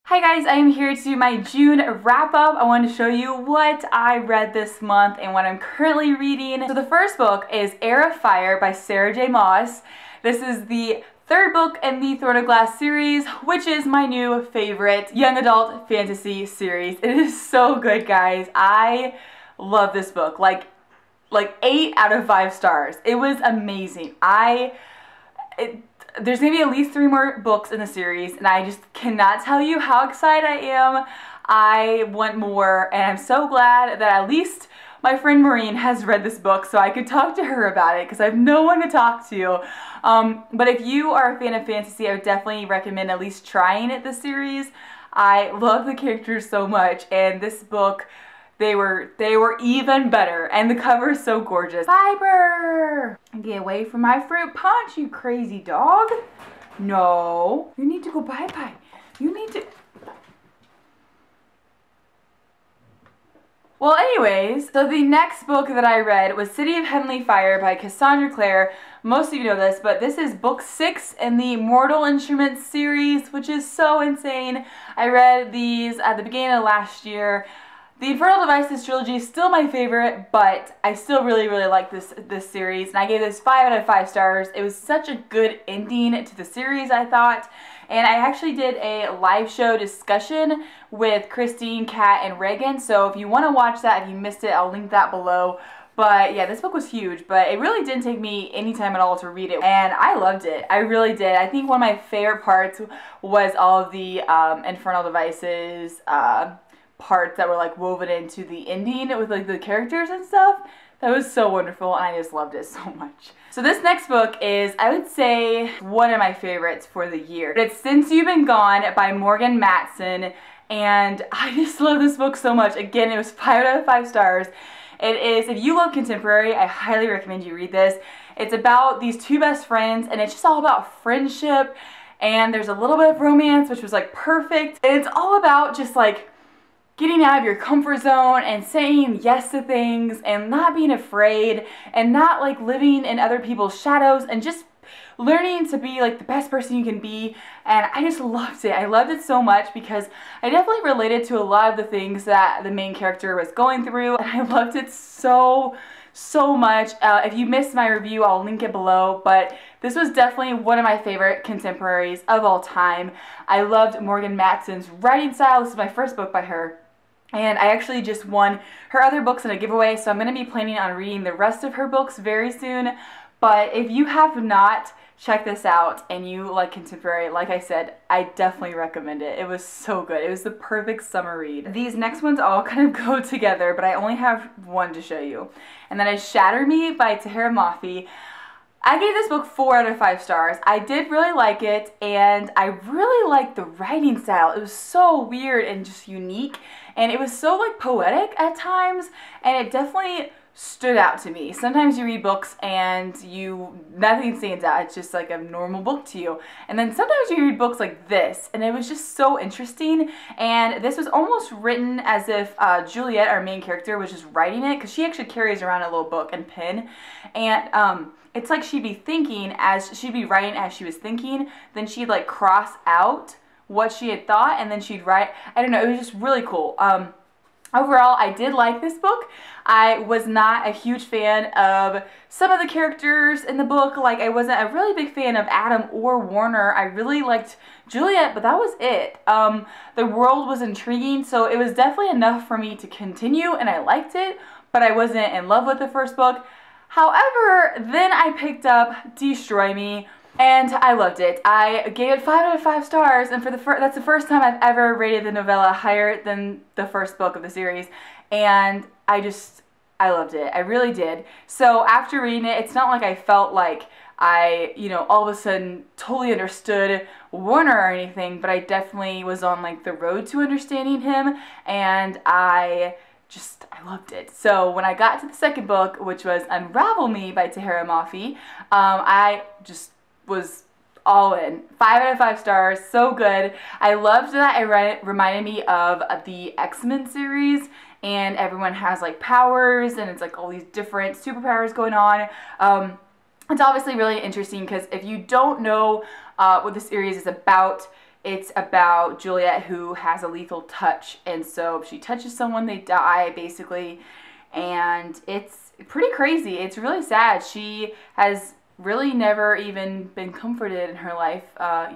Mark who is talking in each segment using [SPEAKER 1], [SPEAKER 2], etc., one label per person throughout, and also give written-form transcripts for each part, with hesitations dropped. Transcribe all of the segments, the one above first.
[SPEAKER 1] Hi guys, I am here to do my June wrap up. I wanted to show you what I read this month and what I'm currently reading. So the first book is Heir of Fire by Sarah J. Maas. This is the third book in the Throne of Glass series, which is my new favorite young adult fantasy series. It is so good, guys. I love this book. Like 8 out of 5 stars. It was amazing. There's gonna be at least 3 more books in the series, and I just cannot tell you how excited I am. I want more, and I'm so glad that at least my friend Maureen has read this book so I could talk to her about it because I have no one to talk to. But if you are a fan of fantasy, I would definitely recommend at least trying this series. I love the characters so much, and this book, they were even better, and the cover is so gorgeous. Fiber! Get away from my fruit punch, you crazy dog. No, you need to go bye-bye. You need to... Well, anyways, so the next book that I read was City of Heavenly Fire by Cassandra Clare. Most of you know this, but this is book 6 in the Mortal Instruments series, which is so insane. I read these at the beginning of last year. The Infernal Devices trilogy is still my favorite, but I still really like this series, and I gave this 5 out of 5 stars. It was such a good ending to the series, I thought, and I actually did a live show discussion with Christine, Kat, and Reagan, so if you want to watch that, if you missed it, I'll link that below. But yeah, this book was huge, but it really didn't take me any time at all to read it, and I loved it. I really did. I think one of my favorite parts was all of the Infernal Devices parts that were like woven into the ending with like the characters and stuff. That was so wonderful, and I just loved it so much. So this next book is, I would say, one of my favorites for the year. It's Since You've Been Gone by Morgan Matson, and I just love this book so much. Again, it was 5 out of 5 stars. It is, if you love contemporary, I highly recommend you read this. It's about these 2 best friends, and it's just all about friendship, and there's a little bit of romance, which was like perfect. And it's all about just like getting out of your comfort zone and saying yes to things and not being afraid and not like living in other people's shadows and just learning to be like the best person you can be. And I just loved it. I loved it so much because I definitely related to a lot of the things that the main character was going through, and I loved it so much. If you missed my review, I'll link it below, but this was definitely one of my favorite contemporaries of all time. I loved Morgan Matson's writing style. This is my first book by her. And I actually just won her other books in a giveaway, so I'm going to be planning on reading the rest of her books very soon. But if you have not checked this out and you like contemporary, like I said, I definitely recommend it. It was so good. It was the perfect summer read. These next ones all kind of go together, but I only have one to show you. And that is Shatter Me by Tahira Mafi. I gave this book 4 out of 5 stars. I did really like it, and I really liked the writing style. It was so weird and just unique, and it was so like poetic at times, and it definitely stood out to me. Sometimes you read books and nothing stands out. It's just like a normal book to you. And then sometimes you read books like this, and it was just so interesting. And this was almost written as if Juliet, our main character, was just writing it, because she actually carries around a little book and pen. And it's like she'd be writing as she was thinking, then she'd like cross out what she had thought, and then she'd write. I don't know, it was just really cool. Overall, I did like this book. I was not a huge fan of some of the characters in the book. Like, I wasn't a really big fan of Adam or Warner. I really liked Juliet, but that was it. The world was intriguing, so it was definitely enough for me to continue, and I liked it, but I wasn't in love with the first book. However, then I picked up Destroy Me, and I loved it. I gave it 5 out of 5 stars, and that's the first time I've ever rated the novella higher than the first book of the series, and I loved it. I really did. So after reading it, it's not like I felt like I, all of a sudden totally understood Warner or anything, but I definitely was on like the road to understanding him, and I loved it. So when I got to the second book, which was Unravel Me by Tahira Mafi, I just was all in. 5 out of 5 stars, so good. I loved that it reminded me of the X-Men series, and everyone has like powers, and it's like all these different superpowers going on. It's obviously really interesting because if you don't know what the series is about, it's about Juliet, who has a lethal touch, and so if she touches someone, they die, basically, and it's pretty crazy. It's really sad. She has really never even been comforted in her life,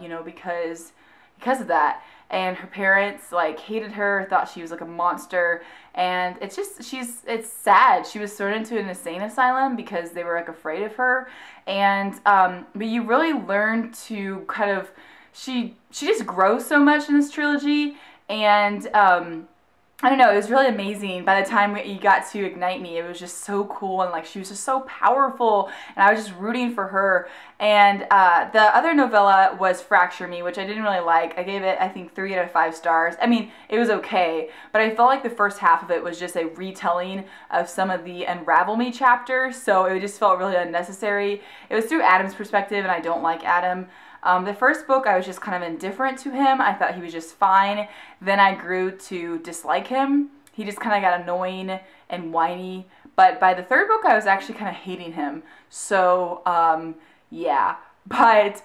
[SPEAKER 1] you know, because of that. And her parents, like, hated her, thought she was like a monster, and it's just, it's sad. She was thrown into an insane asylum because they were like afraid of her, and but you really learn to kind of, she just grows so much in this trilogy, and I don't know, it was really amazing. By the time you got to Ignite Me, it was just so cool, and like she was just so powerful, and I was just rooting for her. And the other novella was Fracture Me, which I didn't really like. I gave it, I think, 3 out of 5 stars. I mean, it was okay, but I felt like the first half of it was just a retelling of some of the Unravel Me chapters, so it just felt really unnecessary. It was through Adam's perspective, and I don't like Adam. The first book, I was just kind of indifferent to him. I thought he was just fine. Then I grew to dislike him. He just kind of got annoying and whiny. But by the third book, I was actually kind of hating him. So, yeah. But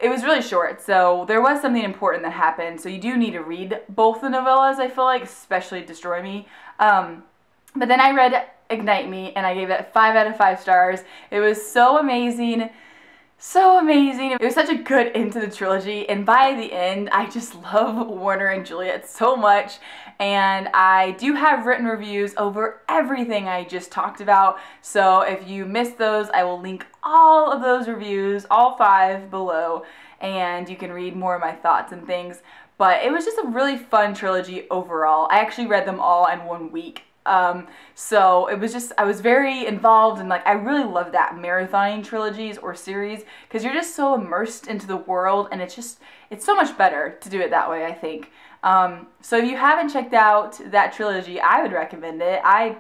[SPEAKER 1] it was really short, so there was something important that happened. So you do need to read both the novellas, I feel like, especially Destroy Me. But then I read Ignite Me, and I gave it 5 out of 5 stars. It was so amazing. So amazing. It was such a good end to the trilogy, and by the end, I just love Warner and Juliet so much, and I do have written reviews over everything I just talked about, so if you missed those, I will link all of those reviews, all 5 below, and you can read more of my thoughts and things. But it was just a really fun trilogy overall. I actually read them all in 1 week. So it was just, I was very involved, and like I really love that marathoning trilogies or series, because you're just so immersed into the world, and it's so much better to do it that way, I think. So if you haven't checked out that trilogy, I would recommend it. I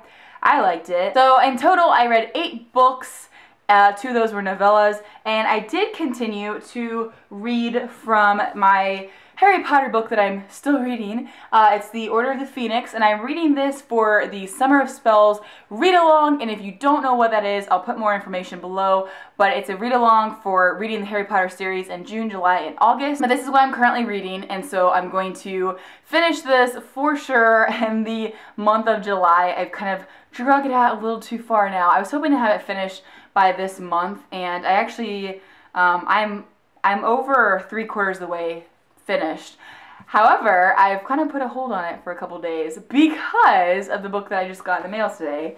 [SPEAKER 1] liked it. So in total, I read 8 books. 2 of those were novellas, and I did continue to read from my Harry Potter book that I'm still reading. It's The Order of the Phoenix, and I'm reading this for the Summer of Spells read-along, and if you don't know what that is, I'll put more information below, but it's a read-along for reading the Harry Potter series in June, July, and August. But this is what I'm currently reading, and so I'm going to finish this for sure in the month of July. I've kind of drug it out a little too far now. I was hoping to have it finished by this month, and I actually, I'm over 3/4 of the way finished. However, I've kind of put a hold on it for a couple days because of the book that I just got in the mail today.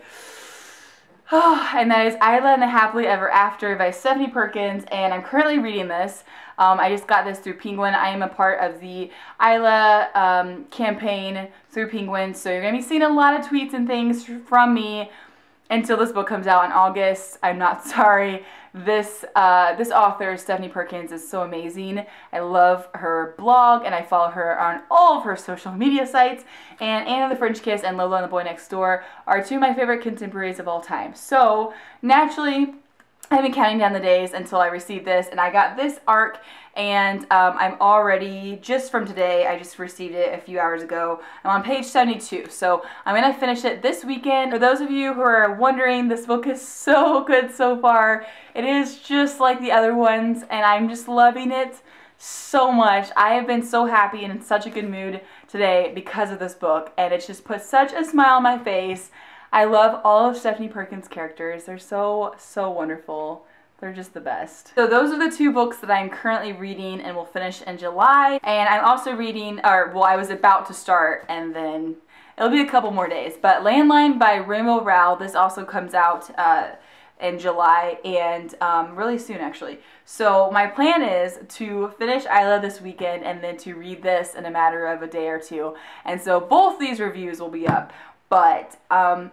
[SPEAKER 1] And that is Isla and the Happily Ever After by Stephanie Perkins, and I'm currently reading this. I just got this through Penguin. I am a part of the Isla campaign through Penguin, so you're going to be seeing a lot of tweets and things from me until this book comes out in August. I'm not sorry. This author, Stephanie Perkins, is so amazing. I love her blog, and I follow her on all of her social media sites. And Anna the French Kiss and Lola and the Boy Next Door are 2 of my favorite contemporaries of all time. So, naturally, I've been counting down the days until I receive this, and I got this arc, and I'm already, just from today, I just received it a few hours ago. I'm on page 72, so I'm going to finish it this weekend. For those of you who are wondering, this book is so good so far. It is just like the other ones, and I'm just loving it so much. I have been so happy and in such a good mood today because of this book, and it's just put such a smile on my face. I love all of Stephanie Perkins' characters. They're so, so wonderful. They're just the best. So those are the 2 books that I'm currently reading and will finish in July. And I'm also reading, or well, I was about to start, and then it'll be a couple more days. But Landline by Rainbow Rowell, this also comes out in July, and really soon actually. So my plan is to finish Isla this weekend and then to read this in a matter of a day or 2. And so both these reviews will be up. But,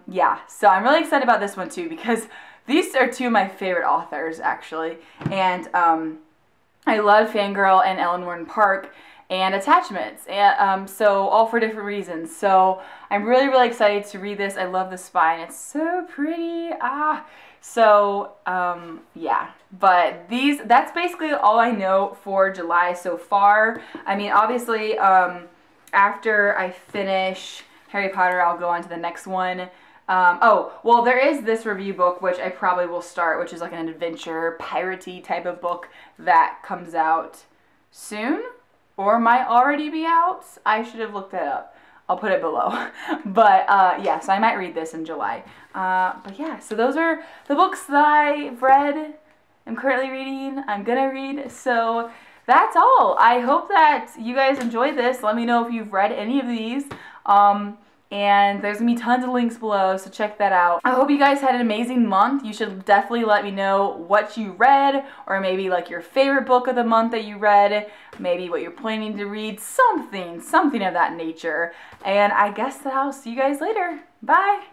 [SPEAKER 1] yeah, so I'm really excited about this one too, because these are 2 of my favorite authors, actually. And I love Fangirl and Ellen Warren Park and Attachments, and so all for different reasons. So I'm really, really excited to read this. I love the spine. It's so pretty. So, yeah. But that's basically all I know for July so far. I mean, obviously, after I finish Harry Potter, I'll go on to the next one. Oh, well, there is this review book, which I probably will start, which is like an adventure, piratey type of book that comes out soon. or might already be out. I should have looked that up. I'll put it below. But yeah, so I might read this in July. But yeah, so those are the books that I've read, I'm currently reading, I'm gonna read. So that's all. I hope that you guys enjoyed this. Let me know if you've read any of these. And there's gonna be tons of links below, so check that out. I hope you guys had an amazing month. You should definitely let me know what you read, or maybe like your favorite book of the month that you read, maybe what you're planning to read, something of that nature. And I guess that I'll see you guys later. Bye!